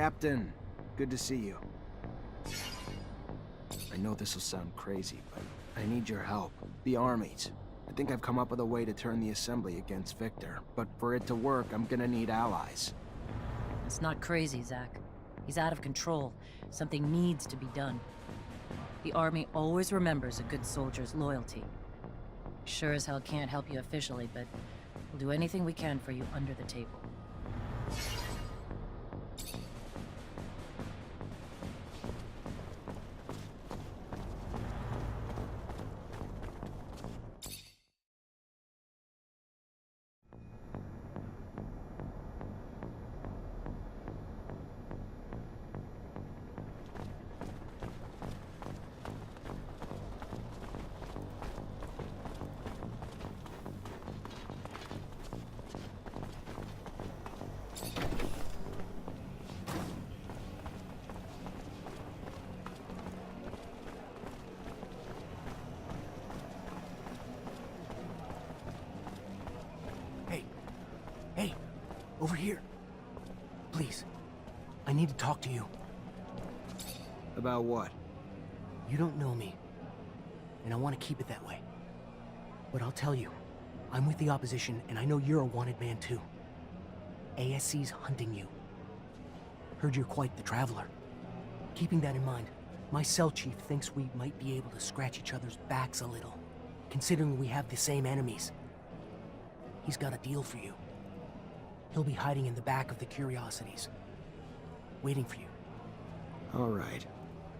Captain, good to see you. I know this will sound crazy, but I need your help. The armies. I think I've come up with a way to turn the Assembly against Victor, but for it to work, I'm gonna need allies. It's not crazy, Zach. He's out of control. Something needs to be done. The Army always remembers a good soldier's loyalty. Sure as hell can't help you officially, but we'll do anything we can for you under the table. Hey, over here. Please, I need to talk to you. About what? You don't know me, and I want to keep it that way. But I'll tell you, I'm with the opposition, and I know you're a wanted man too. ASC's hunting you. Heard you're quite the traveler. Keeping that in mind, my cell chief thinks we might be able to scratch each other's backs a little, considering we have the same enemies. He's got a deal for you. He'll be hiding in the back of the Curiosities, waiting for you. All right.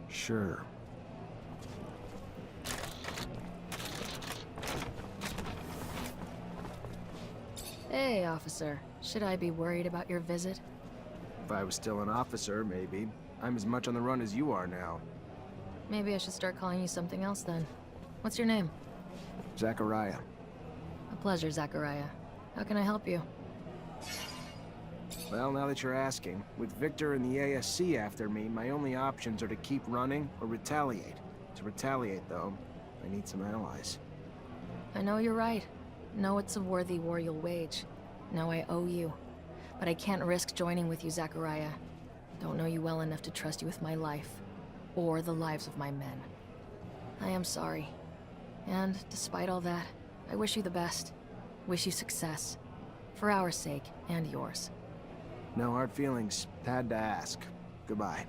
Sure. Hey, officer. Should I be worried about your visit? If I was still an officer, maybe. I'm as much on the run as you are now. Maybe I should start calling you something else then. What's your name? Zachariah. A pleasure, Zachariah. How can I help you? Well, now that you're asking, with Victor and the ASC after me, my only options are to keep running or retaliate. To retaliate, though, I need some allies. I know you're right. Know it's a worthy war you'll wage. Know I owe you. But I can't risk joining with you, Zachariah. Don't know you well enough to trust you with my life. Or the lives of my men. I am sorry. And despite all that, I wish you the best. Wish you success. For our sake, and yours. No hard feelings. Had to ask. Goodbye.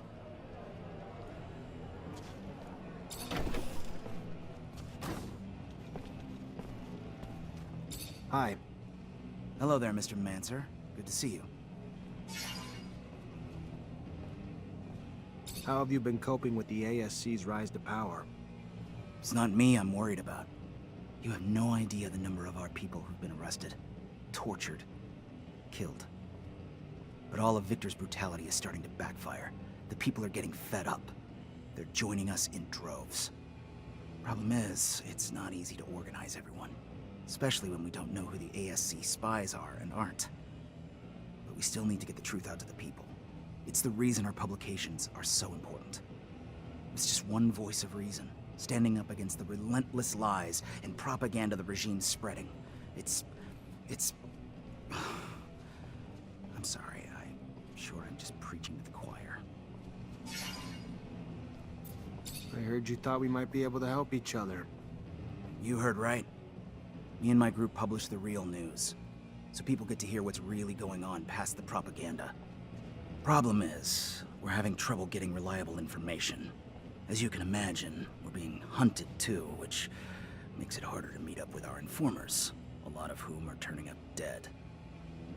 Hi. Hello there, Mr. Mancer. Good to see you. How have you been coping with the ASC's rise to power? It's not me I'm worried about. You have no idea the number of our people who've been arrested, tortured, killed. But all of Victor's brutality is starting to backfire. The people are getting fed up. They're joining us in droves. Problem is, it's not easy to organize everyone, especially when we don't know who the ASC spies are and aren't. But we still need to get the truth out to the people. It's the reason our publications are so important. It's just one voice of reason, standing up against the relentless lies and propaganda the regime's spreading. It's... I'm sorry, I'm sure I'm just preaching to the choir. I heard you thought we might be able to help each other. You heard right. Me and my group publish the real news, so people get to hear what's really going on past the propaganda. Problem is, we're having trouble getting reliable information. As you can imagine, we're being hunted too, which makes it harder to meet up with our informers, a lot of whom are turning up dead.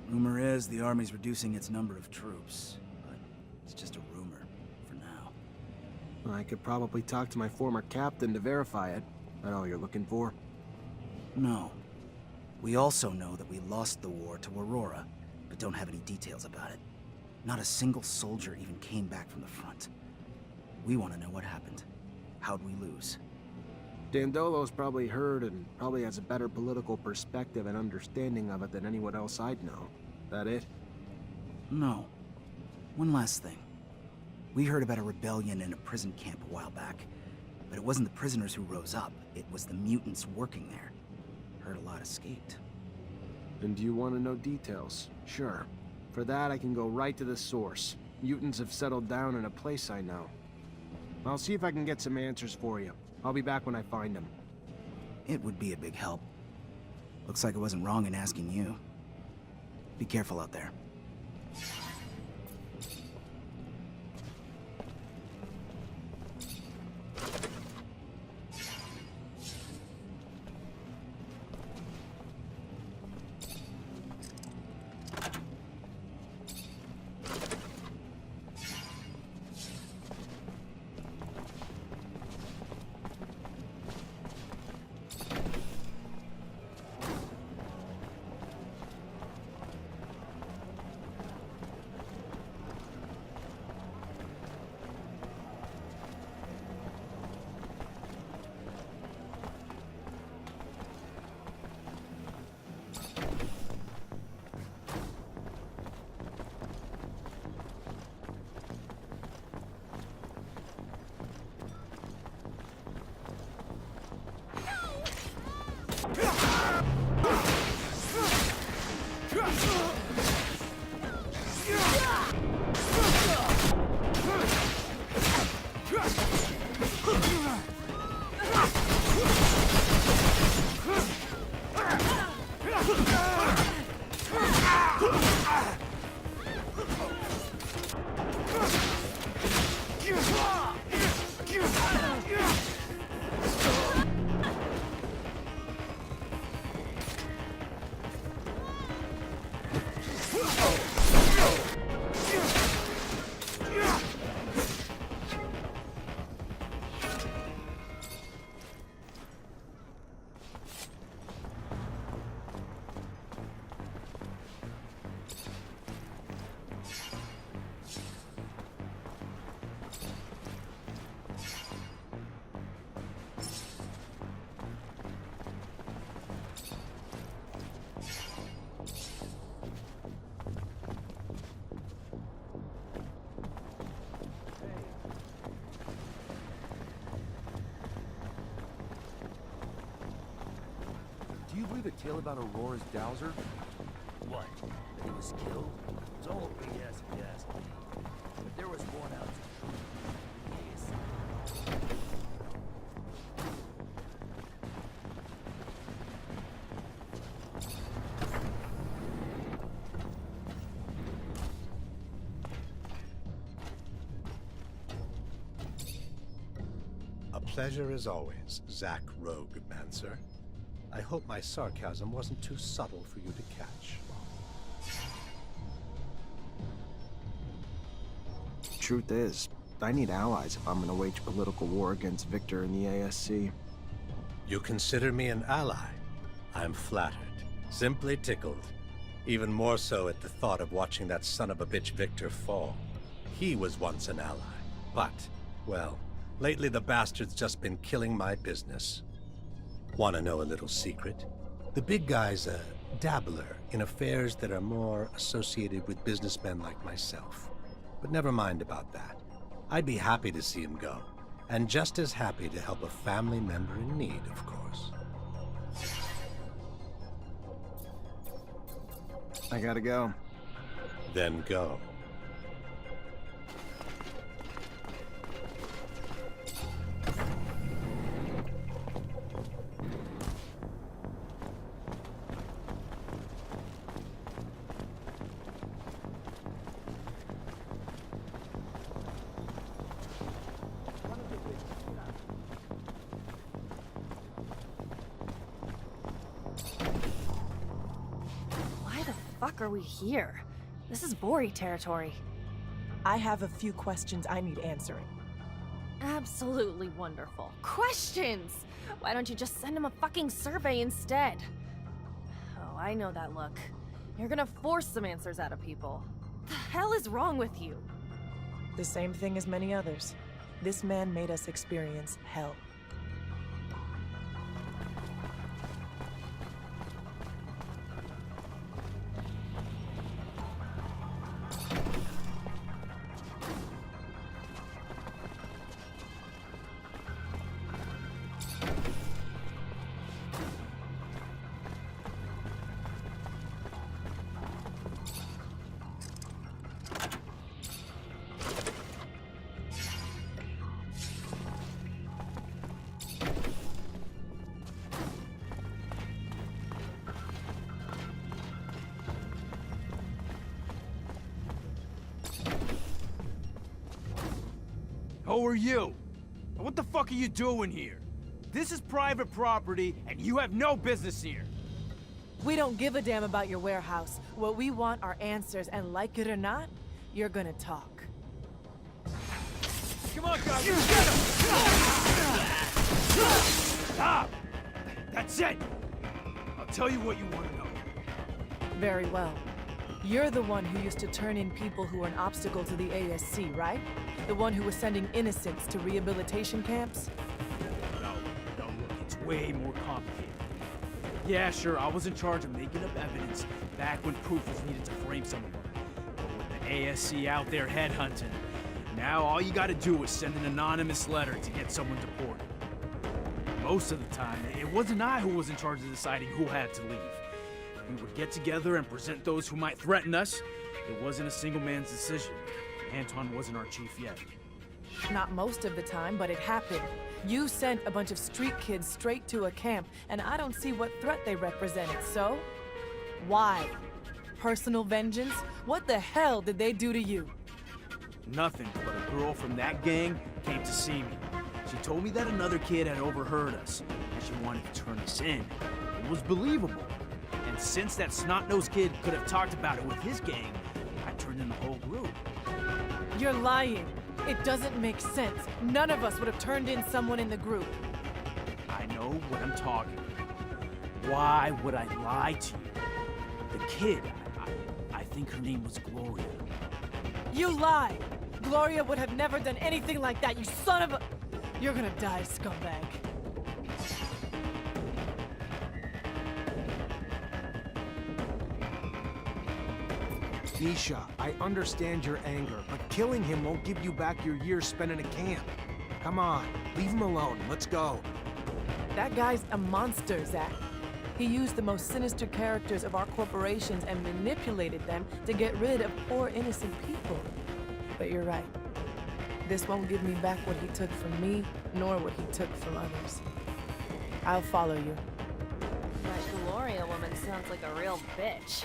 Rumor is the Army's reducing its number of troops, but it's just a rumor for now. I could probably talk to my former captain to verify it. That all you're looking for? No. We also know that we lost the war to Aurora, but don't have any details about it. Not a single soldier even came back from the front. We want to know what happened. How'd we lose? Dandolo's probably heard and probably has a better political perspective and understanding of it than anyone else I'd know. That it? No. One last thing. We heard about a rebellion in a prison camp a while back, but it wasn't the prisoners who rose up, it was the mutants working there. Heard a lot escaped. And do you want to know details? Sure. For that, I can go right to the source. Mutants have settled down in a place I know. I'll see if I can get some answers for you. I'll be back when I find them. It would be a big help. Looks like I wasn't wrong in asking you. Be careful out there. Do you believe a tale about Aurora's dowser? What? That he was killed? It's all BS if you ask me. But there was one ounce of truth. Yes. A pleasure as always, Zach Roguemancer. I hope my sarcasm wasn't too subtle for you to catch. Truth is, I need allies if I'm gonna wage political war against Victor and the ASC. You consider me an ally? I'm flattered, simply tickled. Even more so at the thought of watching that son of a bitch Victor fall. He was once an ally, but, well, lately the bastard's just been killing my business. Want to know a little secret? The big guy's a dabbler in affairs that are more associated with businessmen like myself. But never mind about that. I'd be happy to see him go. And just as happy to help a family member in need, of course. I gotta go. Then go. Are we here? This is Bori territory. I have a few questions I need answering. Absolutely wonderful. Questions! Why don't you just send him a fucking survey instead? Oh, I know that look. You're gonna force some answers out of people. The hell is wrong with you? The same thing as many others. This man made us experience hell. Who are you? And what the fuck are you doing here? This is private property, and you have no business here. We don't give a damn about your warehouse. What we want are answers, and like it or not, you're gonna talk. Come on, guys, let's get him! Stop! That's it! I'll tell you what you want to know. Very well. You're the one who used to turn in people who were an obstacle to the ASC, right? The one who was sending innocents to rehabilitation camps? No, look, it's way more complicated. Yeah, sure, I was in charge of making up evidence back when proof was needed to frame someone. But with the ASC out there headhunting, now all you gotta do is send an anonymous letter to get someone deported. Most of the time, it wasn't I who was in charge of deciding who had to leave. We would get together and present those who might threaten us. It wasn't a single man's decision. Anton wasn't our chief yet. Not most of the time, but it happened. You sent a bunch of street kids straight to a camp, and I don't see what threat they represented, so? Why? Personal vengeance? What the hell did they do to you? Nothing, but a girl from that gang came to see me. She told me that another kid had overheard us, and she wanted to turn us in. It was believable. And since that snot-nosed kid could have talked about it with his gang, I turned in the whole group. You're lying. It doesn't make sense. None of us would have turned in someone in the group. I know what I'm talking about. Why would I lie to you? The kid, I think her name was Gloria. You lie! Gloria would have never done anything like that, you son of a... You're gonna die, scumbag. Nisha, I understand your anger, but killing him won't give you back your years spent in a camp. Come on, leave him alone. Let's go. That guy's a monster, Zach. He used the most sinister characters of our corporations and manipulated them to get rid of poor innocent people. But you're right. This won't give me back what he took from me, nor what he took from others. I'll follow you. That Gloria woman sounds like a real bitch.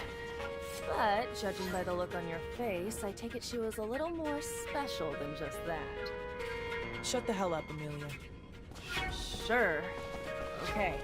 But, judging by the look on your face, I take it she was a little more special than just that. Shut the hell up, Amelia. Sure. Okay.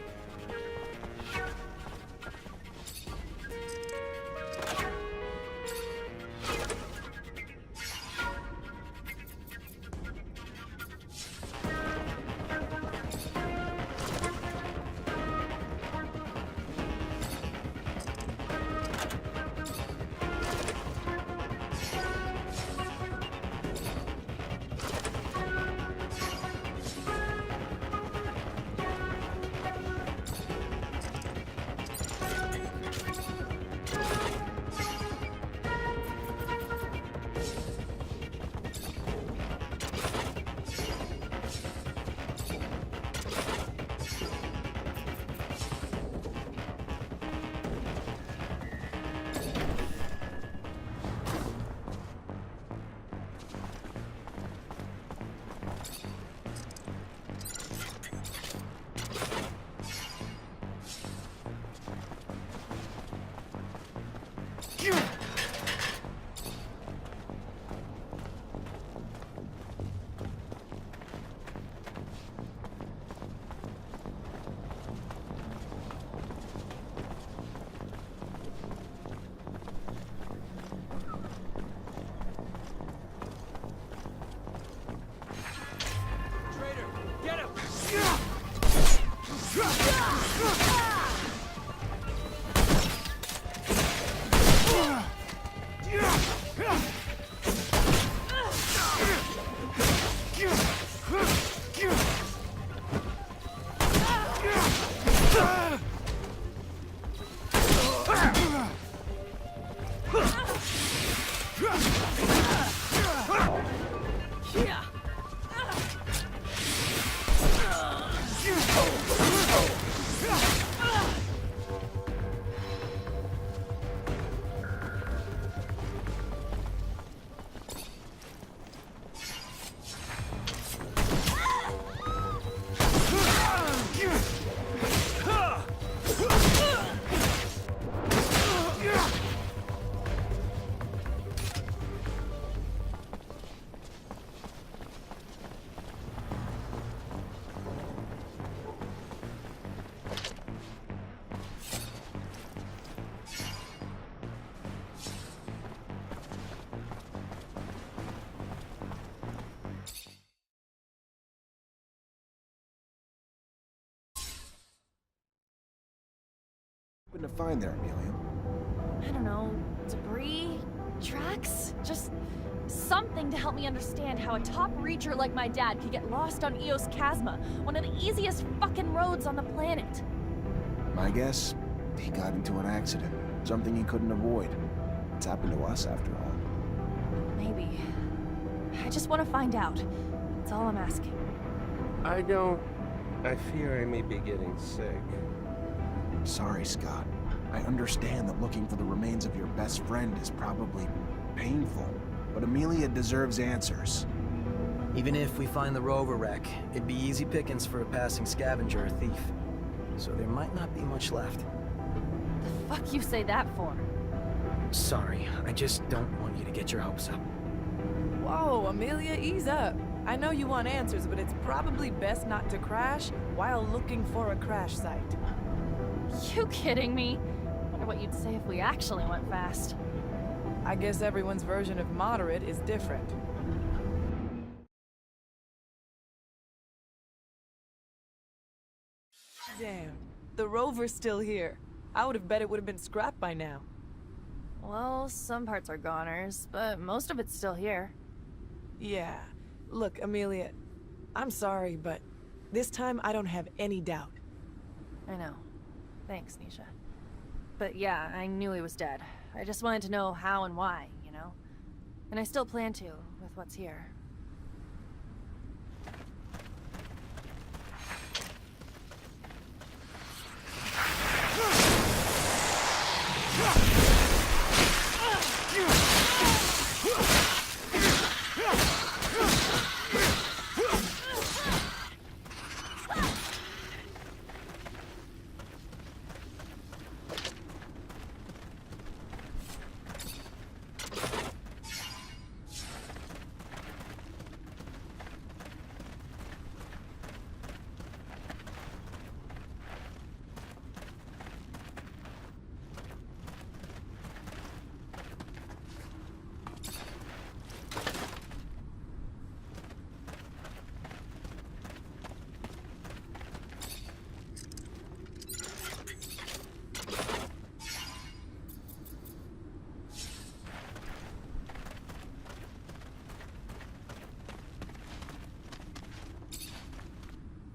hoping to find there, Amelia? I don't know, debris? Tracks? Just something to help me understand how a top reacher like my dad could get lost on Eos Chasma, one of the easiest fucking roads on the planet. My guess, he got into an accident. Something he couldn't avoid. It's happened to us, after all. Maybe. I just want to find out. That's all I'm asking. I fear I may be getting sick. Sorry, Scott. I understand that looking for the remains of your best friend is probably painful, but Amelia deserves answers. Even if we find the rover wreck, it'd be easy pickings for a passing scavenger or thief. So there might not be much left. The fuck you say that for? Sorry, I just don't want you to get your hopes up. Whoa, Amelia, ease up. I know you want answers, but it's probably best not to crash while looking for a crash site. You kidding me? Wonder what you'd say if we actually went fast. I guess everyone's version of moderate is different. Damn, the rover's still here. I would have bet it would have been scrapped by now. Well, some parts are goners, but most of it's still here. Yeah. Look, Amelia, I'm sorry, but this time I don't have any doubt. I know. Thanks, Nisha. But yeah, I knew he was dead. I just wanted to know how and why, you know? And I still plan to, with what's here.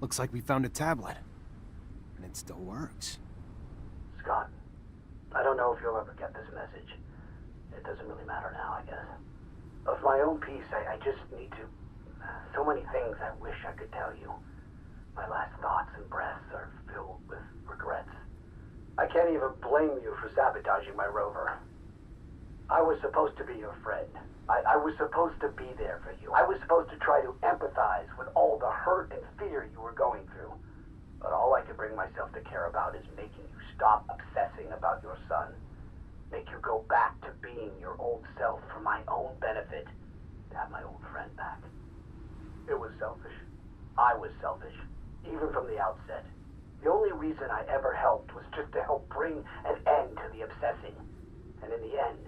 Looks like we found a tablet. And it still works. Scott, I don't know if you'll ever get this message. It doesn't really matter now, I guess. Of my own peace, I just need to... So many things I wish I could tell you. My last thoughts and breaths are filled with regrets. I can't even blame you for sabotaging my rover. I was supposed to be your friend. I was supposed to be there for you. I was supposed to try to empathize with all the hurt and fear you were going through. But all I could bring myself to care about is making you stop obsessing about your son. Make you go back to being your old self for my own benefit. To have my old friend back. It was selfish. I was selfish. Even from the outset. The only reason I ever helped was just to help bring an end to the obsessing. And in the end,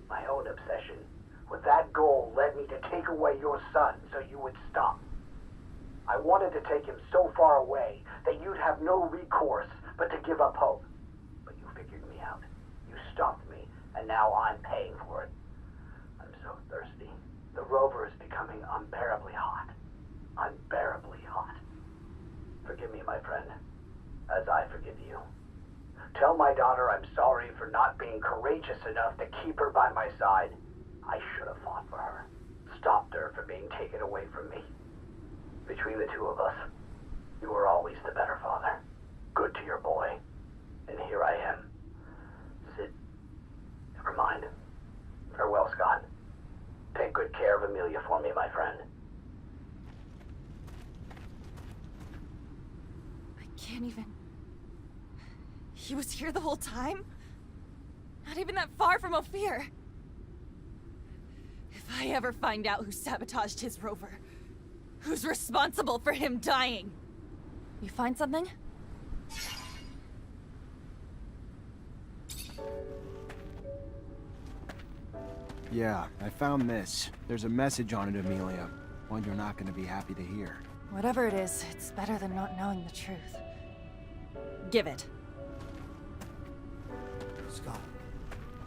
my own obsession with that goal led me to take away your son so you would stop. I wanted to take him so far away that you'd have no recourse but to give up hope. But you figured me out. You stopped me, and now I'm paying for it. I'm so thirsty. The rover is becoming unbearably hot. Unbearably hot. Forgive me, my friend, as I forgive you. Tell my daughter I'm sorry for not being courageous enough to keep her by my side. I should have fought for her. Stopped her from being taken away from me. Between the two of us, you were always the better father. Good to your boy. And here I am. Sid, never mind. Farewell, Scott. Take good care of Amelia for me, my friend. I can't even... He was here the whole time? Not even that far from Ophir. If I ever find out who sabotaged his rover, who's responsible for him dying? You find something? Yeah, I found this. There's a message on it, Amelia. One you're not going to be happy to hear. Whatever it is, it's better than not knowing the truth. Give it. Scott,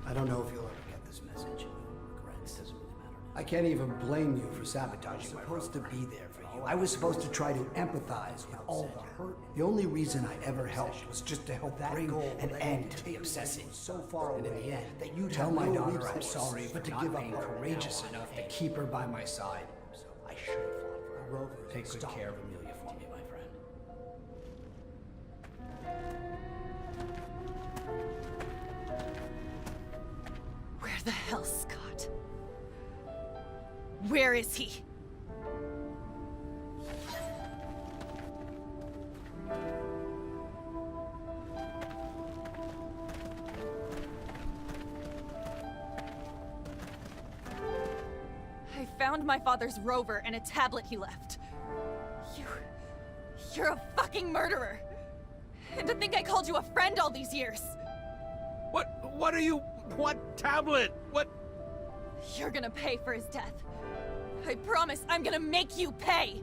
I don't know if you'll ever get this message. Regrets. It doesn't really matter now. I can't even blame you for sabotaging my rover. I was supposed to be there for you. I was supposed to try to empathize with all the hurt. The only reason I ever helped was just to help bring an end to the obsessing. So far away, and in the end, that you tell my daughter I'm sorry, but to give up courageous enough to keep her by my side. So I should have fought for her. Rover, take good care of Amelia for me, my friend. Where the hell, Scott? Where is he? I found my father's rover and a tablet he left. You're a fucking murderer. And to think I called you a friend all these years. What are you... What tablet? What... You're gonna pay for his death. I promise I'm gonna make you pay!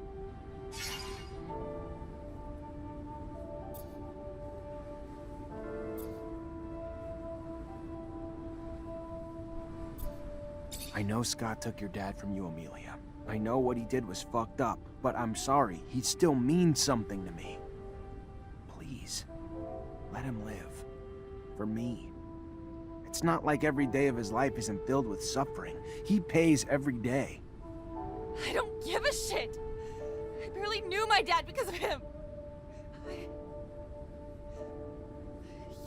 I know Scott took your dad from you, Amelia. I know what he did was fucked up, but I'm sorry. He still means something to me. Please, let him live. For me. It's not like every day of his life isn't filled with suffering. He pays every day. I don't give a shit! I barely knew my dad because of him!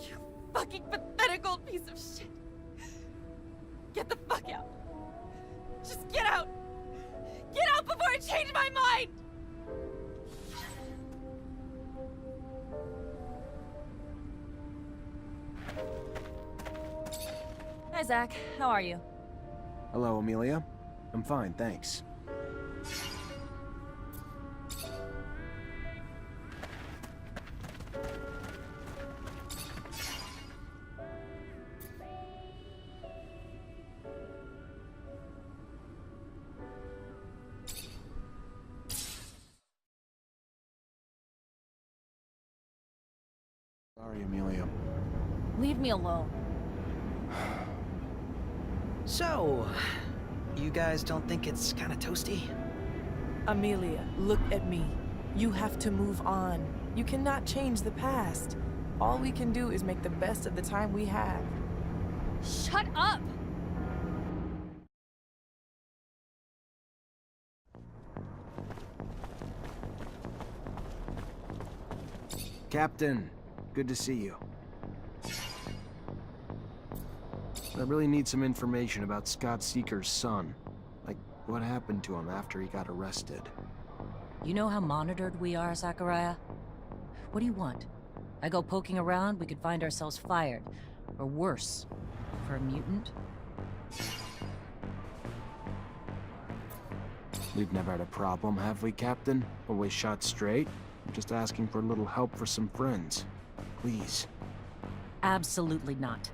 You fucking pathetic old piece of shit! Get the fuck out! Just get out! Get out before I change my mind! Hi, Zach. How are you? Hello, Amelia. I'm fine, thanks. Sorry, Amelia. Leave me alone. So, you guys don't think it's kind of toasty? Amelia, look at me. You have to move on. You cannot change the past. All we can do is make the best of the time we have. Shut up! Captain, good to see you. I really need some information about Scott Seeker's son. Like, what happened to him after he got arrested? You know how monitored we are, Zachariah? What do you want? I go poking around, we could find ourselves fired. Or worse, for a mutant? We've never had a problem, have we, Captain? Always shot straight? I'm just asking for a little help for some friends. Please. Absolutely not.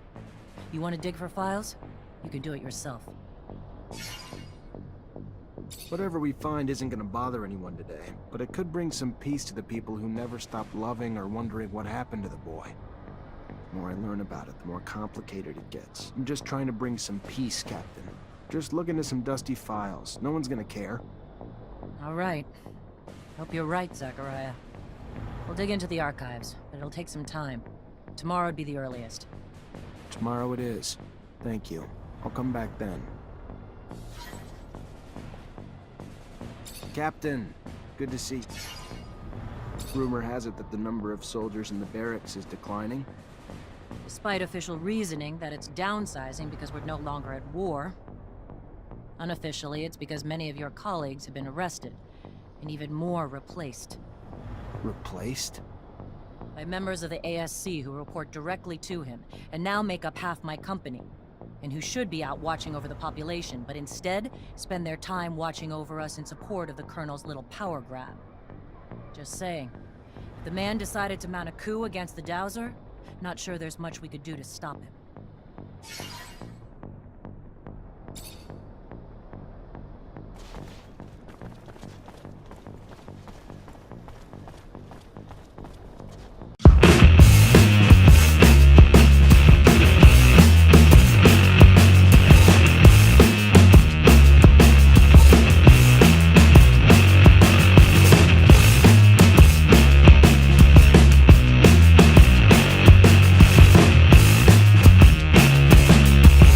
You want to dig for files? You can do it yourself. Whatever we find isn't gonna bother anyone today, but it could bring some peace to the people who never stopped loving or wondering what happened to the boy. The more I learn about it, the more complicated it gets. I'm just trying to bring some peace, Captain. Just look into some dusty files. No one's gonna care. All right. Hope you're right, Zachariah. We'll dig into the archives, but it'll take some time. Tomorrow'd be the earliest. Tomorrow it is. Thank you. I'll come back then. Captain, good to see you. Rumor has it that the number of soldiers in the barracks is declining. Despite official reasoning that it's downsizing because we're no longer at war, unofficially it's because many of your colleagues have been arrested, and even more replaced. Replaced? By members of the ASC who report directly to him, and now make up half my company, and who should be out watching over the population, but instead spend their time watching over us in support of the Colonel's little power grab. Just saying. If the man decided to mount a coup against the Dowser, not sure there's much we could do to stop him.